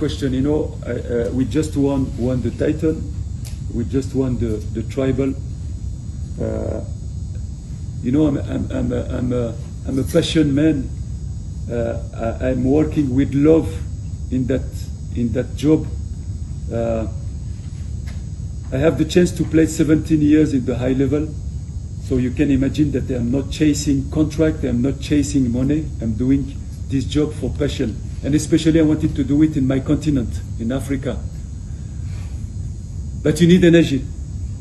question. You know, we just won the title. We just won the tribal. You know, I'm a passion man. I'm working with love in that job. I have the chance to play 17 years in the high level, so you can imagine that I'm not chasing contract, I'm not chasing money, I'm doing this job for passion. And especially I wanted to do it in my continent, in Africa. But you need energy,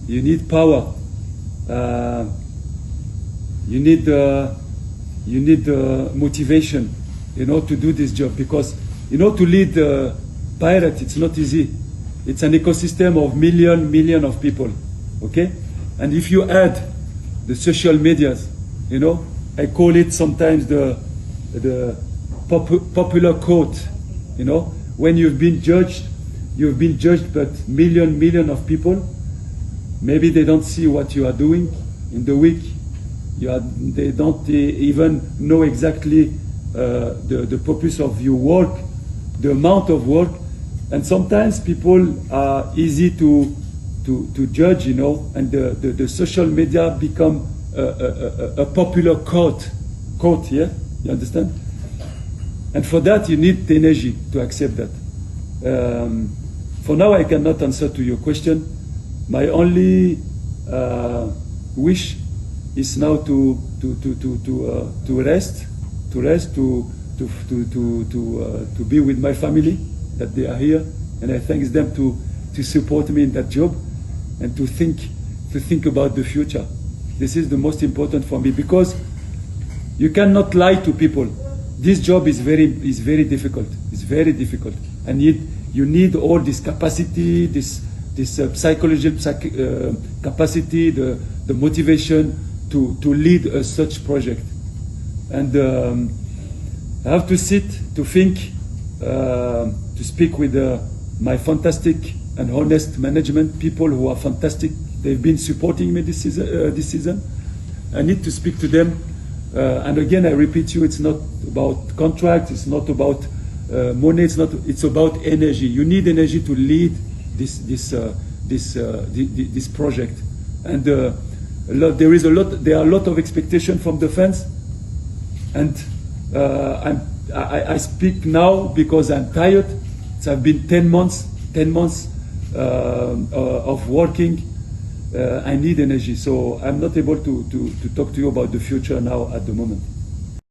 you need power, you need motivation, you know, to do this job, because, you know, to lead Pirate, it's not easy. It's an ecosystem of million of people, okay? And if you add the social medias, you know, I call it sometimes the popular quote, you know, when you've been judged by million of people. Maybe they don't see what you are doing in the week. They don't even know exactly the purpose of your work, the amount of work. And sometimes people are easy to judge, you know, and the social media become a popular quote, yeah? You understand? And for that, you need the energy to accept that. For now, I cannot answer to your question. My only wish is now to rest, to be with my family, that they are here, and I thank them to support me in that job, and to think about the future. This is the most important for me, because you cannot lie to people. This job is very difficult. It's very difficult, and you need all this capacity, this psychological capacity, the motivation to lead such project. And I have to sit, to think, to speak with my fantastic and honest management, people who are fantastic. They've been supporting me this season. I need to speak to them. And again, I repeat you, it's not about contract, it's not about money, it's about energy. You need energy to lead this project. And there are a lot of expectation from the fans. And I speak now because I'm tired. I've been 10 months of working. I need energy, so I'm not able to talk to you about the future now at the moment.